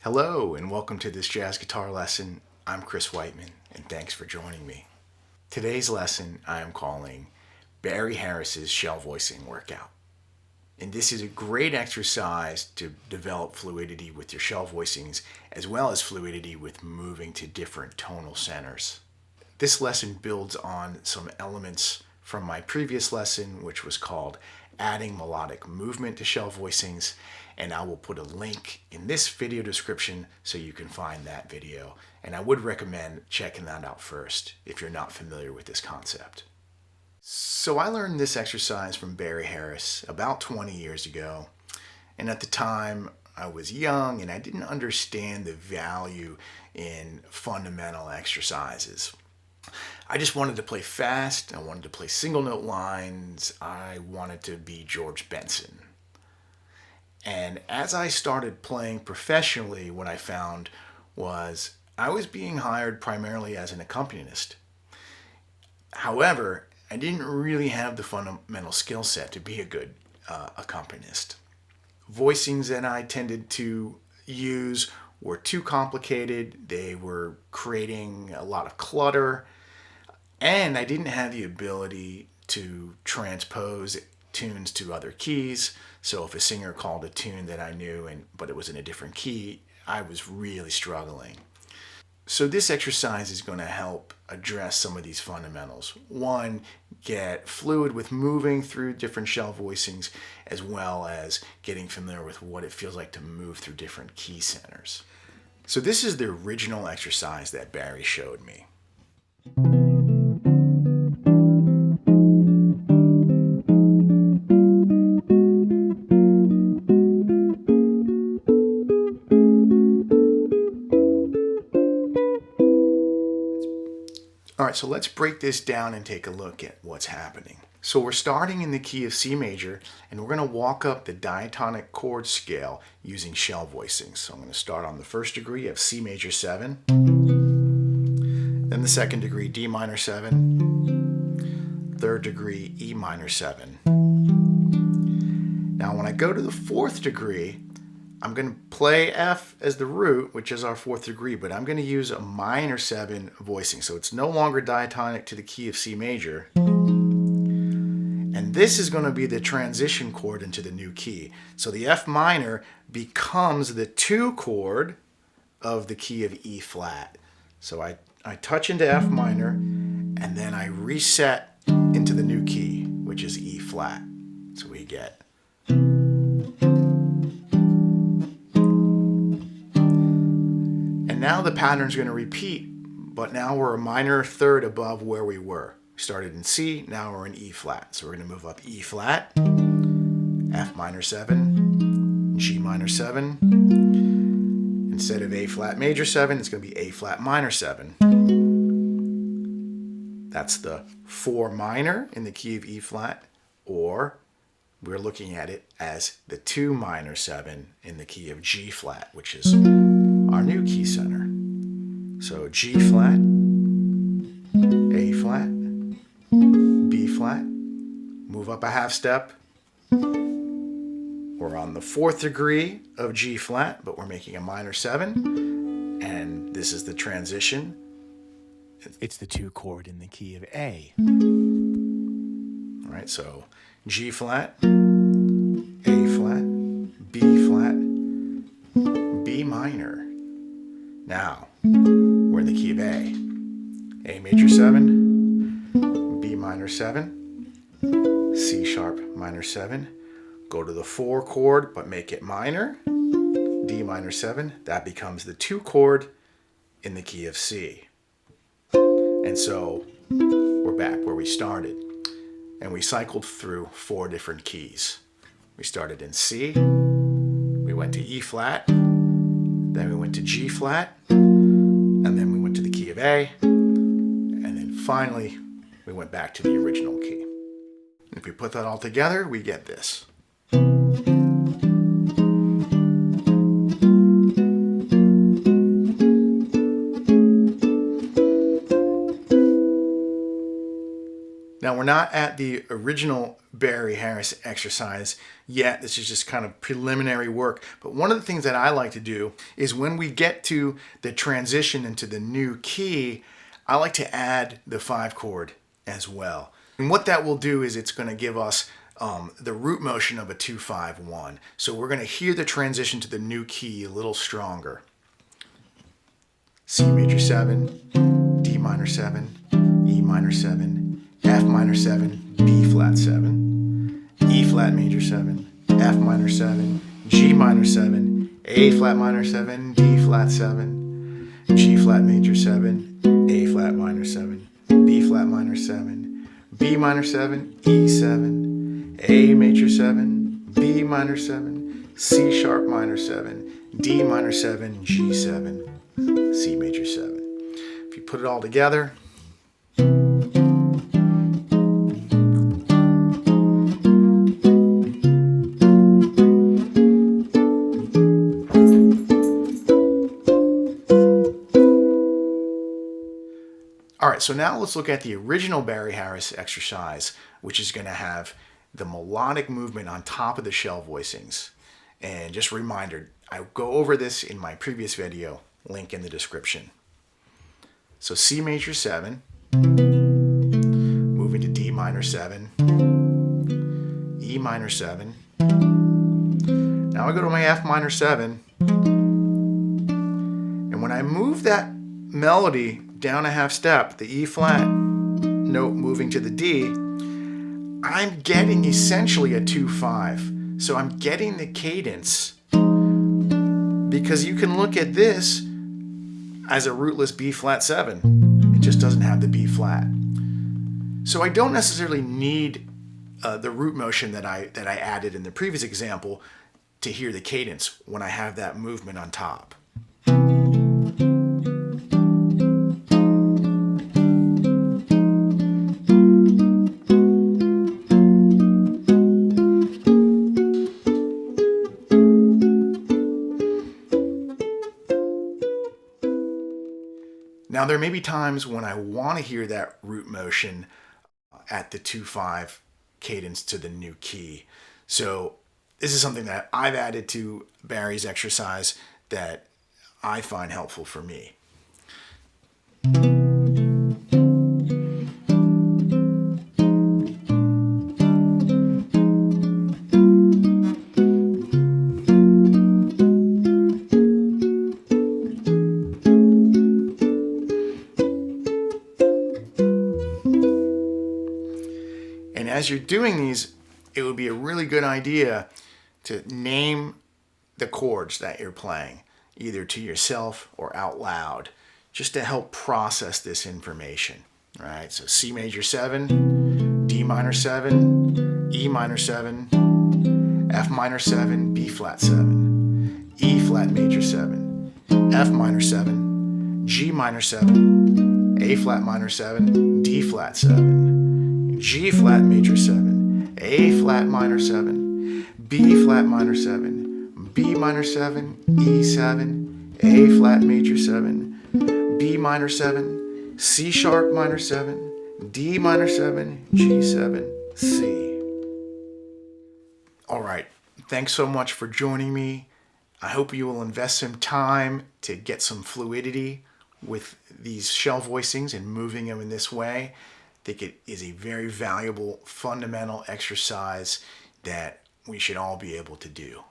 Hello and welcome to this jazz guitar lesson. I'm Chris Whiteman and thanks for joining me. Today's lesson I am calling Barry Harris's shell voicing workout. And this is a great exercise to develop fluidity with your shell voicings as well as fluidity with moving to different tonal centers. This lesson builds on some elements from my previous lesson, which was called Adding Melodic Movement to Shell Voicings, and I will put a link in this video description so you can find that video. And I would recommend checking that out first if you're not familiar with this concept. So I learned this exercise from Barry Harris about 20 years ago, and at the time I was young and I didn't understand the value in fundamental exercises. I just wanted to play fast, I wanted to play single note lines, I wanted to be George Benson. And as I started playing professionally, what I found was I was being hired primarily as an accompanist. However, I didn't really have the fundamental skill set to be a good accompanist. Voicings that I tended to use were too complicated, they were creating a lot of clutter, and I didn't have the ability to transpose tunes to other keys. So if a singer called a tune that I knew but it was in a different key, I was really struggling. So this exercise is going to help address some of these fundamentals. One, get fluid with moving through different shell voicings, as well as getting familiar with what it feels like to move through different key centers. So this is the original exercise that Barry showed me. All right, so let's break this down and take a look at what's happening. So we're starting in the key of C major, and we're going to walk up the diatonic chord scale using shell voicings. So I'm going to start on the first degree of C major 7, then the second degree D minor 7, third degree E minor 7. Now when I go to the fourth degree, I'm going to play F as the root, which is our fourth degree, but I'm going to use a minor 7 voicing. So it's no longer diatonic to the key of C major. And this is going to be the transition chord into the new key. So the F minor becomes the 2 chord of the key of E flat. So I touch into F minor, and then I reset into the new key, which is E flat. So we get... Now the pattern's going to repeat, but now we're a minor third above where we were. We started in C, now we're in E flat. So we're going to move up E flat, F minor 7, G minor 7. Instead of A flat major 7, it's going to be A flat minor 7. That's the 4 minor in the key of E flat, or we're looking at it as the 2 minor 7 in the key of G flat, which is our new key center. So G flat, A flat, B flat, move up a half step. We're on the fourth degree of G flat, but we're making a minor 7, and this is the transition. It's the 2 chord in the key of A. All right, so G flat, A flat, B flat, B minor. Now, we're in the key of A. A major 7, B minor 7, C sharp minor 7. Go to the 4 chord, but make it minor. D minor 7. That becomes the 2 chord in the key of C. And so, we're back where we started. And we cycled through 4 different keys. We started in C, we went to E flat, then we went to G flat, and then we went to the key of A, and then finally we went back to the original key. And if we put that all together, we get this. Now, we're not at the original Barry Harris exercise yet. This is just kind of preliminary work. But one of the things that I like to do is when we get to the transition into the new key, I like to add the 5 chord as well. And what that will do is it's going to give us the root motion of a 2-5-1. So we're going to hear the transition to the new key a little stronger. C major 7, D minor 7, E minor 7, F minor 7, B flat 7, E flat major 7, F minor 7, G minor 7, A flat minor 7, D flat 7, G flat major 7, A flat minor 7, B flat minor 7, B minor 7, E 7, A major 7, B minor 7, C sharp minor 7, D minor 7, G 7, C major 7. If you put it all together, all right, so now let's look at the original Barry Harris exercise, which is going to have the melodic movement on top of the shell voicings. And just a reminder, I go over this in my previous video, link in the description. So C major 7, moving to D minor 7, E minor 7. Now I go to my F minor 7, and when I move that melody down a half step, the E flat note moving to the D, I'm getting essentially a 2-5. So I'm getting the cadence, because you can look at this as a rootless B flat 7. It just doesn't have the B flat. So I don't necessarily need the root motion that I added in the previous example to hear the cadence when I have that movement on top. Now, there may be times when I want to hear that root motion at the 2-5 cadence to the new key. So this is something that I've added to Barry's exercise that I find helpful for me. And as you're doing these, it would be a really good idea to name the chords that you're playing, either to yourself or out loud, just to help process this information. All right, so C major 7, D minor 7, E minor 7, F minor 7, B flat 7, E flat major 7, F minor 7, G minor 7, A flat minor 7, D flat 7, G flat major 7, A flat minor 7, B flat minor 7, B minor 7, E 7, A flat major 7, B minor 7, C sharp minor 7, D minor 7, G 7, C. All right, thanks so much for joining me. I hope you will invest some time to get some fluidity with these shell voicings and moving them in this way. I think it is a very valuable fundamental exercise that we should all be able to do.